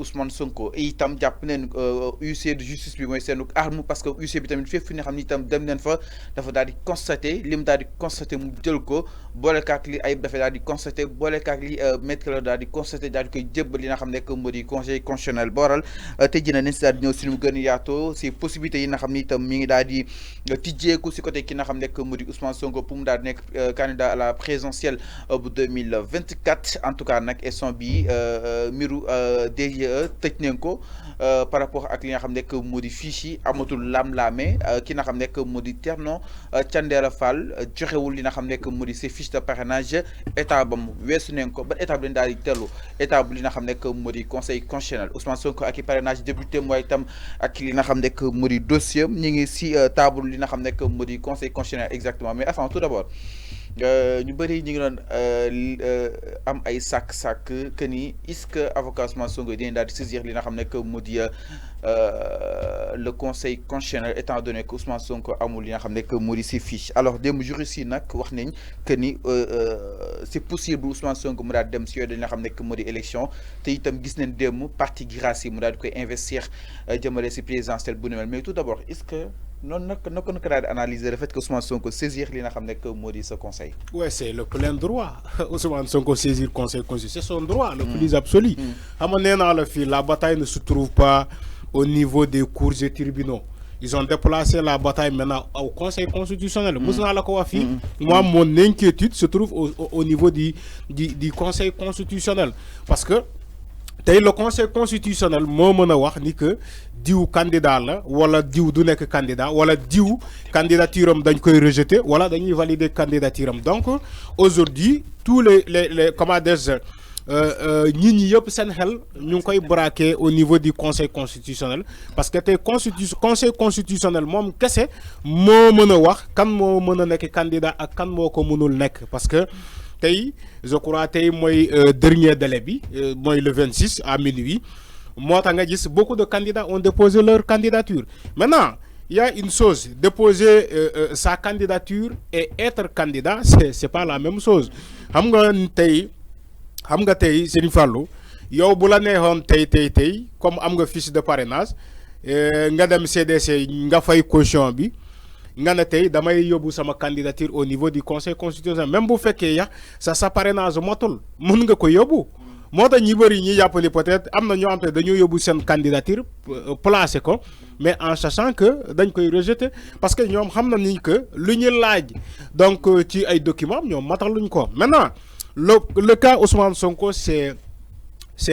Ousmane Sonko et itam jàpp neen huissier de justice bi mooy seen arme parce que huissier bi tamit fépp fi nga xam ni itam dem neen fa dafa daal di constater lim daal di constater mu jël ko boolekaak li Ayib dafa daal di constater boolekaak li maître la daal di constater daal di koy jébbal li nga xam ne que moo di conseil constitutionnel booral tey jii nañ si daal di ñëw si nu mu gën a yaatoo si possibilités yi nga xam ni itam mi ngi daal di tijjeeku si côté ki nga xam ne que moo di Ousmane Sonko pour mu daal di nekk candidat à la présidentielle bu 2024 en tout cas nag instant bi miru DGE tëj nañ ko par rapport ak li nga xam ne que moo di fiche yi amatul lam-laame ki nga xam ne que moo di Thierno Thiendella Fall joxewul li nga xam ne que moo di ses fiches de parrainage état ba mu weesu nañ ko ba état bi leen daal di tellu état bu li nga xam ne que moo di conseil constitutionnel Ousmane Sonko ak i parrainage débuté mooy itam ak li nga xam ne que moo di dossier ñi ngi si table li nga xam ne que moo di conseil constitutionnel exactement mais avant tout d'abord ñu bëri ñu ngi doon am ay sàkk-sàkk que ni est-ce que avocat Ousmane Sonko dinañ daal di saisir li nga xam ne que moo di le conseil constitutionnel étant donné que Ousmane Sonko amul li nga xam ne que moo di ses fiches alors démb juristes yi nag wax nañ que ni c'est possible Ousmane Sonko mu daal dem si yooyu li nga xam ne que moo di élection te itam gis nañ démb parti grâce yi mu daal di koy investir jëmale si présidentielle bu nu mel mais tout d'abord est-ce que non naka daal di analyser le fait que Ousmane Sonko saisir li nga xam ne que moo di ce conseil. Ouais, c'est le plein droit Ousmane Sonko saisir conseil constitutionnel c'est son droit le plus absolu. xam nga nee naa la fii la bataille ne se trouve pas au niveau des cours et tribunaux. Ils ont déplacé la bataille maintenant au Conseil constitutionnel. Moi, mon inquiétude se trouve au niveau du Conseil constitutionnel. Parce que le Conseil constitutionnel, moi, je dis que diou candidat là, wala diou du nek candidat, wala diou candidature dañ koy rejeter, wala dañuy valider candidature. Donc aujourd'hui, tous les comment dire ñi ñi yëpp seen xel ñu ngi koy braquer au niveau du conseil constitutionnel parce que tey conseil constitutionnel moom kese moo mën a wax kan moo mën a nekk candidat ak kan moo ko mënul nekk parce que tey je crois tey mooy dernier délai bi mooy le 26 à minuit moo tax nga gis beaucoup de candidats ont déposé leur candidature maintenant il y a une chose déposer sa candidature et être candidat c'est pas la même chose xam nga tey Serigne Fallou yow bu la neexoon tey comme am nga fiche de parrainage nga dem CDC nga fay caution bi nga ne tey damay yóbbu sama candidature au niveau du conseil constitutionnel même bu fekkee ya sa parrainage motul mën nga ko yóbbu moo tax ñi bëri ñi jàpp ni peut-être am na ñoo xam te dañoo yóbbu seen candidature placé ko mais en sachant que dañ koy rejeter parce que ñoom xam na ni que lu ñu laaj donc ci ay documents ñoom matal luñ ko maintenant le cas Ousmane Sonko c'est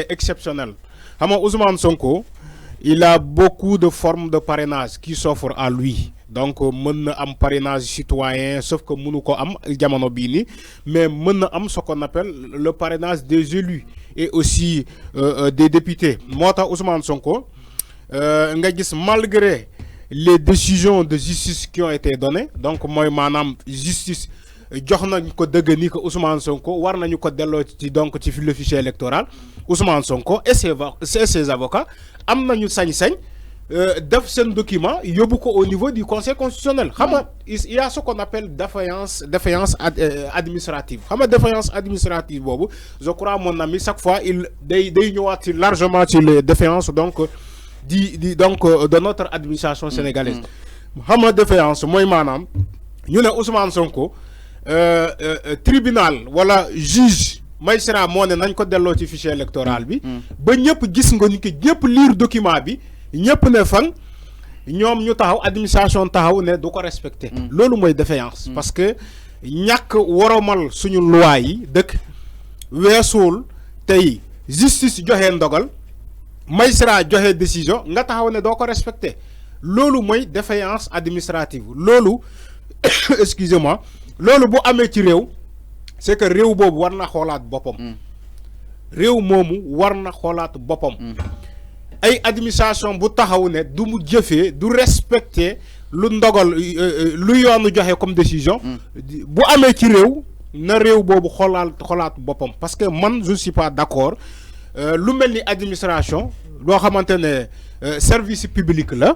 exceptionnel. Ousmane Sonko, il a beaucoup de formes de parrainage qui s'offrent à lui. Donc, mën am parrainage citoyen, sauf que mënu ko am jamono bi ni, mais mën am ce qu'on appelle le parrainage des élus et aussi des députés. Mota Ousmane Sonko, nga gis malgré les décisions de justice qui ont été données, donc moi manam justice jox nañ ko dëgg ni que Ousmane Sonko war nañu ko delloo ci donc ci le fichier électoral Ousmane Sonko et ses avocats am nañu sañ-sañ def seen document yóbbu ko au niveau du conseil constitutionnel xam nga il y a ce qu'on appelle défaillance administrative xam nga défaillance administrative boobu je crois mon ami chaque fois il day ñëwaat ci largement ci les défaillances donc de notre administration sénégalaise xam nga défaillance mooy maanaam ñu ne Ousmane Sonko tribunal wala juge magistrat moo ne nañ ko delloo ci fichier électoral bi ba ñëpp gis nga ni que ñëpp lire document bi ñëpp ne fan ñoom ñu taxaw administration taxaw ne du ko respecter loolu mooy défaillance parce que ñàkk woromal suñu loi yi dëkk weesuul tey justice joxe ndogal magistrat joxe décision nga taxaw ne doo ko respecter loolu mooy défaillance administrative loolu excusez-moi loolu bu amee ci réew c'est que réew boobu war na xoolaat boppam réew moomu war na xoolaat boppam ay administration bu taxaw ne du mu jëfee du respecter lu ndogal lu yoonu joxe comme décision bu amee ci réew na réew boobu xoolaat boppam parce que man je suis pas d'accord lu mel ni administration loo xamante ne service public la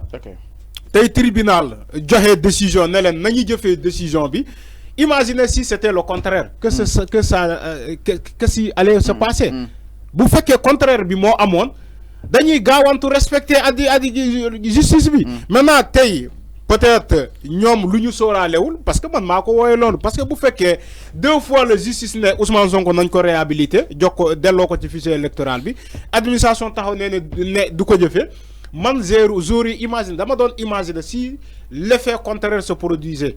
tey tribunal joxe décision ne leen nañu jëfee décision bi imaginez si c'était le contraire que si allait se passer bu fekkee contraire bi moo amoon dañuy gaawantu respecter justice bi. Maintenant tey peut-être ñoom lu ñu sóoraalewul parce que man maa ko wooyee loolu parce que bu fekkee 2 fois la justice ne Ousmane Sonko nañ ko réhabilité jox ko delloo ko ci fichier électoral bi administration taxaw ne du ko jëfee man jour yi imagine dama doon imaginer si l'effet contraire se produisait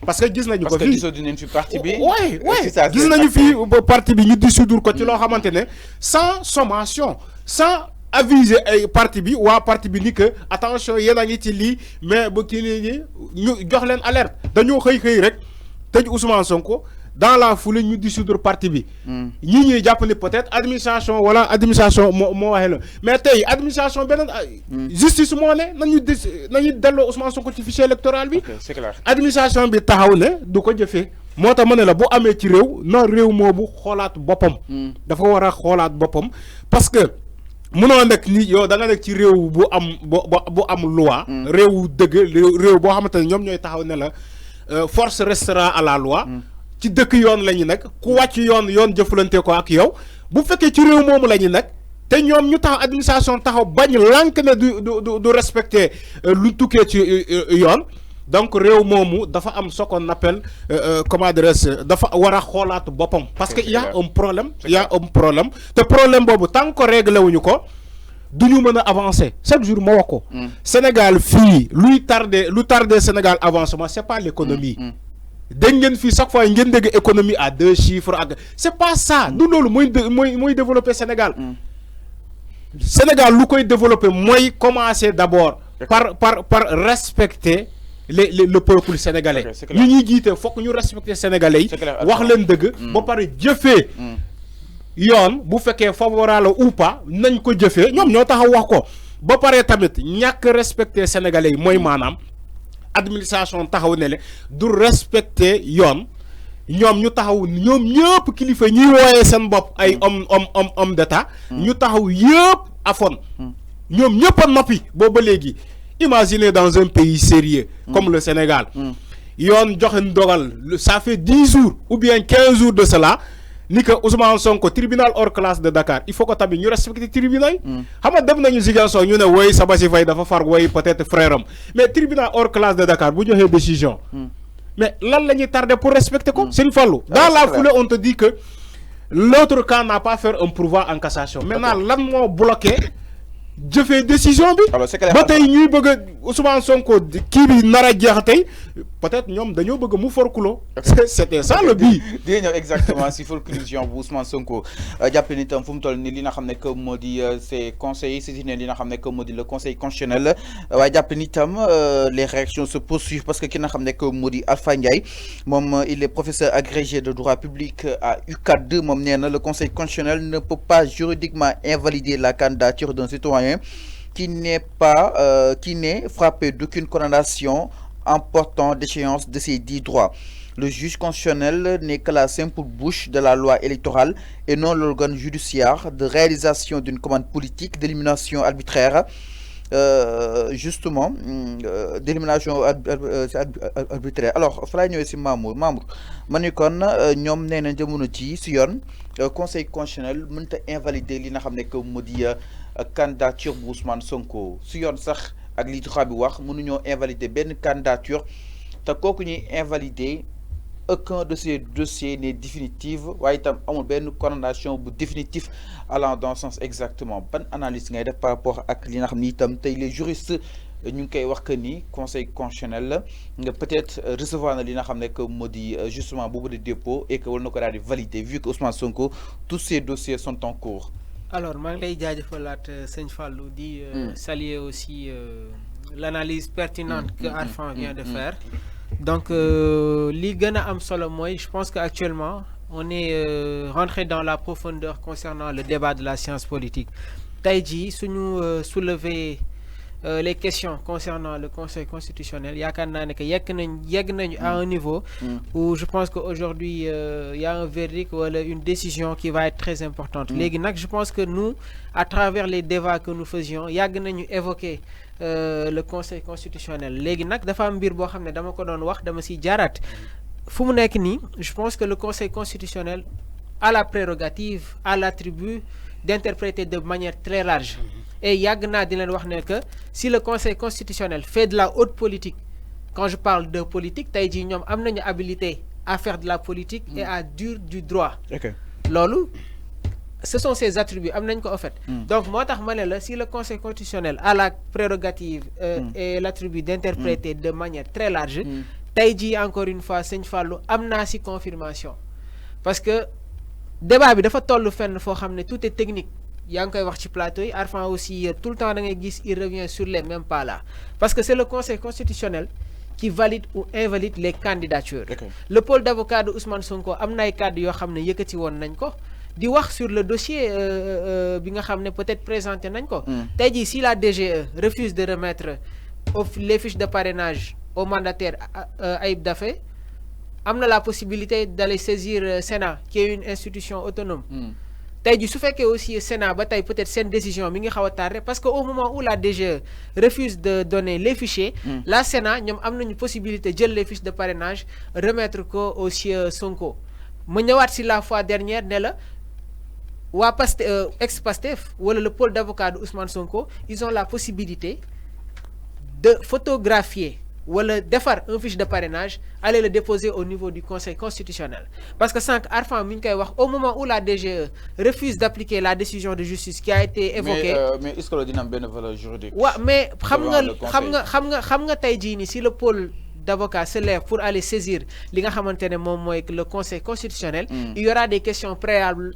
parce que gis nañu ko fii parce que dinañ fi parti bi. ouais gis nañu fii parti bi ñu dissoudre ko ci loo xamante ne sans sommation sans aviser ay parti bi waa parti bi ni que attention yéen a ngi ci lii mais ba kii nii ñu jox leen alerte dañoo xëy rek tëj Ousmane Sonko dans la foulée ñu dissoudre parti bi. ñii ñuy jàpp ni peut-être administration wala administration moo waxee la mais tey administration beneen justice moo ne nañu delloo Ousmane Sonko ci fichier électoral bi. c'est clair administration bi taxaw ne du ko jëfee. moo tax ma ne la bu amee ci réew non réew moobu xoolaat boppam. dafa war a xoolaat boppam parce que. munoo nekk ni yow da nga nekk ci réew bu am loi. réew dëgg réew boo xamante ne ñoom ñooy taxaw ne la force restera à la loi. ci dëkk yoon la ñu nekk ku wàcc yoon jëflante ko ak yow bu fekkee ci réew moomu la ñu nekk te ñoom ñu taxaw administration taxaw bañ lànk ne du respecter lu tukkee ci yoon. donc réew moomu dafa am ce qu'on appelle comment dirais-je dafa war a xoolaat boppam parce que y a un problème te problème boobu tant que réglé wuñu ko du ñu mën a avancer chaque jour ma wax ko Sénégal fii lu tardé Sénégal avancement c'est pas l'économie dégg ngeen fii chaque fois ngeen dégg économie à 2 chiffres ak c'est pas ça du loolu mooy développer Sénégal lu koy développer mooy commencer d'abord par respecter le peuple sénégalais ñu ñuy jiite fokk ñu respecter sénégalais yi wax leen dëgg ba pare jëfee yoon bu fekkee favorable ou pas nañ ko jëfee ñoom ñoo taxaw wax ko ba pare tamit ñàkk respecter sénégalais yi mooy maanaam administration taxaw ne le du respecter yoon ñoom ñu taxaw ñoom ñëpp kilifa ñuy wooyee seen bopp ay homme d'état ñu taxaw yëpp afoon ñoom ñëpp a noppi booba léegi. Imaginez dans un pays sérieux comme le Sénégal. Yon joxe ndogal ça fait 10 jours ou bien 15 jours de cela ni que Ousmane Sonko tribunal hors classe de Dakar il faut que tamit ñu respecter tribunal. Xam nga dem nañu Ziguinchor ñu ne woy Sabassi Faye dafa far woy peut-être frère am mais tribunal hors classe de Dakar bu joxee décision. Mais lan la ñuy tardé pour respecter ko. Sëñ Fallou dans la foulée on te dit que l'autre camp n'a pas fait un pourvoi en cassation. Maintenant lan moo bloqué. Je fais décision bi ba tey ñuy bëgg Ousmane Sonko kii bi nar a jeex tey peut-être ñoom dañoo bëgg mu forkuloo c'était ça le but di ñëw exactement si forclusion bu Ousmane Sonko jàpp ni tam fu mu toll ni li nga xam ne que moo di ces conseils si ne li nga xam ne que moo di le conseil constitutionnel waaye jàpp ni tam les réactions se poursuivent parce que ki nga xam ne que moo di Alpha Ndiaye moom il est professeur agrégé de droit public à UCAD moom nee na le conseil constitutionnel ne peut pas juridiquement invalider la candidature d'un citoyen qui n'est frappé d'aucune condamnation emportant d'échéance de ses 10 droits. Le juge constitutionnel n'est que la simple bouche de la loi électorale et non l'organe judiciaire de réalisation d'une commande politique d'élimination arbitraire. Justement, d'élimination arbitraire. Alors, fala ñëw ci Mamour ma ni kon ñoom nee na jamono ci si yoon conseil constitutionnel mënta invalider li nga xam ne que moo di candidature bu Ousmane Sonko si yoon sax ak li droit bi wax mënuñoo invalider benn candidature te kooku ñuy invalider aucun de ces dossiers n'est définitif waaye itam amul benn condamnation bu définitif allant dans le sens exactement ban analyse ngay def par rapport ak li nga xam ni itam tey les juristes ñu ngi koy wax que ni conseil constitutionnel nga peut-être recevoir na li nga xam ne que moo di justement boobu de dépôt et que war na ko daal di valider vu que Ousmane Sonko tous ces dossiers sont en cours. Alors maa ngi lay jaajëfalaat sëñ Fallou di saluer aussi l'analyse pertinente que Arfan vient de faire. Donc li gën a am solo mooy je pense que actuellement on est rentré dans la profondeur concernant le débat de la science politique tey jii suñu soulever les questions concernant le conseil constitutionnel yaakaar naa ne que yegg nañu à un niveau où je pense que aujourd'hui il y a un verdict wala une décision qui va être très importante léegi nag je pense que nous à travers les débats que nous faisions yàgg nañu évoquer le conseil constitutionnel léegi nag dafa am mbir boo xam ne dama ko doon wax dama si jaaraat fu mu nekk nii je pense que le conseil constitutionnel a la prérogative a l'attribut d'interpréter de manière très large et yagna di len wax ne que si le conseil constitutionnel fait de la haute politique, quand je parle de politique tey jii ñoom am nañu habilité à faire de la politique et à dire du droit. Lolu ce sont ses attributs am nañ ko en fait. Donc motax mané la si le conseil constitutionnel a la prérogative et l'attribut d'interpréter de manière très large, tey jii encore une fois Seigne Fallou amna ci confirmation parce que débat bi dafa tollu fenn fo xamné tout est technique. Yang koy wax ci plateau yi Arfan aussi tout le temps da ngay gis il revient sur les mêmes pas là parce que c'est le conseil constitutionnel qui valide ou invalide les candidatures. Le pôle d'avocat de Ousmane Sonko am na ay cadre yoo xam ne yëkkati woon nañ ko di wax sur le dossier bi nga xam ne peut-être présenté nañ ko. Tey jii si la DGE refuse de remettre les fiches de parrainage au mandataire Ayib Daffé am na la possibilité d'aller saisir Sénat qui est une institution autonome. Tey jii su fekkee aussi Sénat ba tey peut-être seen décision mi ngi xaw a tardé parce que au moment où la DGE refuse de donner les fichiers, la Sénat ñoom am nañu possibilité jël les fiches de parrainage remettre ko au sieur Sonko. ma ñëwaat si la fois dernière ne la waa ex-Pastef wala le pôle d'avocat de Ousmane Sonko ils ont la possibilité de photographier wala defar un fiche de parrainage, aller le déposer au niveau du Conseil constitutionnel. Parce que sans Arfan mi ngi koy wax au moment où la DGE refuse d'appliquer la décision de justice qui a été évoquée. Mais est-ce que le dina am benn valeur juridique? Ouais, mais xam nga tey jii nii si le pôle d'avocats se lève pour aller saisir li nga xamantene mom moy le Conseil constitutionnel, il y aura des questions préalables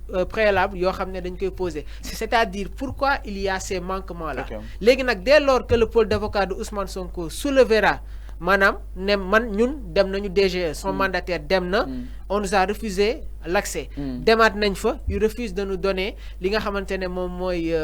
yoo xam ne dañ koy poser. C'est-à-dire pourquoi il y a ces manquements là. Légui nak dès lors que le pôle d'avocats de Ousmane Sonko soulevera manam ne man ñun dem nañu DGE son mandataire dem na, on nous a refusé l'accès. Demaat nañ fa, il refuse de nous donner li nga xamantene mom moy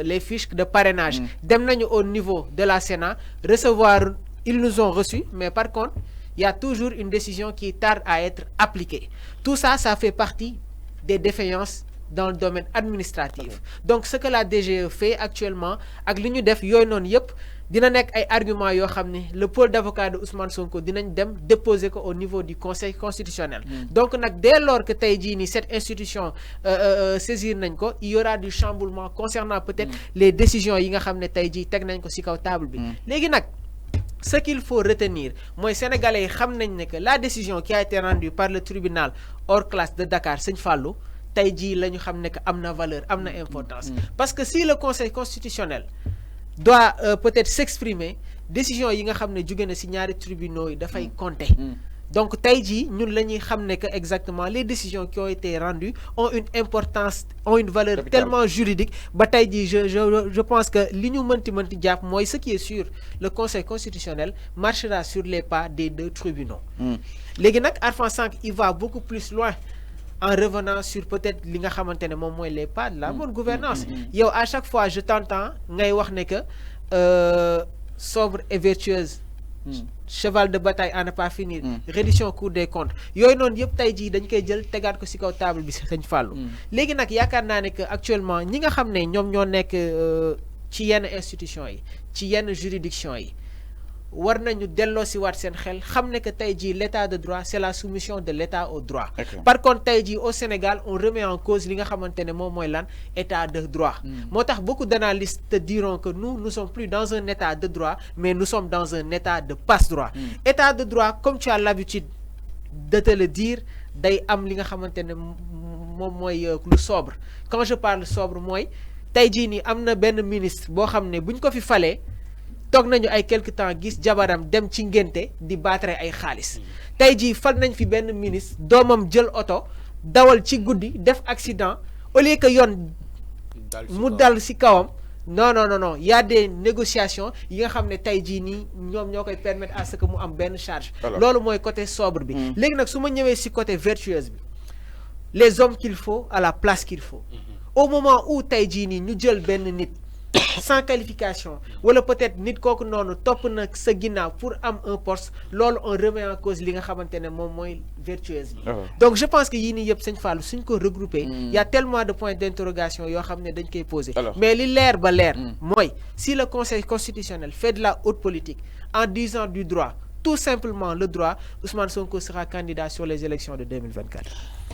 les fiches de parrainage. Dem nañu au niveau de la Sénat recevoir. Ils nous ont reçus, mais par contre, il y a toujours une décision qui tarde à être appliquée. Tout ça, ça fait partie des défaillances dans le domaine administratif. Donc, ce que la DGE fait actuellement, avec l'Union def yoy non yep, dina nek ay arguments yo xamné le pôle d'avocat de Ousmane Sonko dinañ dem déposer ko au niveau du Conseil constitutionnel. Donc nak dès lors que tay ji ni cette institution saisir nañ ko, il y aura du chamboulement concernant peut-être les décisions yi nga xamné tay ji tek nañ ko ci kaw table bi. Légui nak ce qu'il faut retenir, moi, Sénégalais, que la décision qui a été rendue par le tribunal hors classe de Dakar, Seigne Fallou, Taïdi, nous savons que amna valeur, amna importance. Parce que si le Conseil constitutionnel doit peut-être s'exprimer, décision yi nga xamné jugé na ci ñaari tribunaux yi da fay compter. Donc Taïdi, nous savons que exactement les décisions qui ont été rendues ont une importance, ont une valeur tellement juridique. Je pense que ce qui est sûr, le Conseil constitutionnel marchera sur les pas des deux tribunaux. Arfan Sank, il va beaucoup plus loin en revenant sur peut-être les pas de la bonne gouvernance. À chaque fois, je t'entends, sobre et vertueuse. Cheval de bataille à ne pas finir, reddition cour des comptes yooyu noonu yëpp tey jii dañ koy jël tegaat ko ci kaw table bi Sëñ Fallou. Léegi nag yaakaar naa ne que actuellement ñi nga xam ne ñoom ñoo nekk ci yenn institutions yi ci yenn juridictions yi war nañu delloo si waat seen xel xam ne que tey jii l'état de droit c'est la soumission de l'état au droit. Par contre tey jii au Sénégal on remet en cause li nga xamante ne moom mooy lan état de droit. Moo tax beaucoup d'analystes te diront que nous ne sommes plus dans un état de droit mais nous sommes dans un état de passe-droit. État de droit comme tu as l'habitude de te le dire day am li nga xamante ne moom mooy lu sobre. Quand je parle sobre mooy tey jii nii am na benn ministre boo xam ne buñ ko fi falee toog nañu ay quelque temps gis jabaram dem ci ngénte di baatare ay xaalis tey jii fal nañ fi benn ministre doomam jël oto dawal ci guddi def accident au lieu que yoon mu dal ci kawam non y a des négociations yi nga xam ne tey jii nii ñoom ñoo koy permettre à ce que mu am benn charge loolu mooy côté sobre bi léegi nag su ma ñëwee ci côté vertueuse bi les hommes qu'il faut à la place qu'il faut au moment où tey jii nii ñu jël benn nit sans qualification wala peut-être nit kooku noonu topp na sa ginnaaw pour am un poste loolu on remet en cause li nga xamante ne moom mooy vertueuse bi donc je pense que yii nii yëpp Sëñ Fallou suñ ko regroupé y a tellement de points d'interrogation yoo xam ne dañ koy poser mais li leer ba leer mooy si le Conseil constitutionnel fait de la haute politique en disant du droit tout simplement le droit, Ousmane Sonko sera candidat sur les élections de 2024.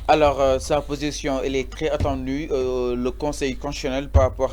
Alors, sa position, elle est très attendue. Le Conseil constitutionnel par rapport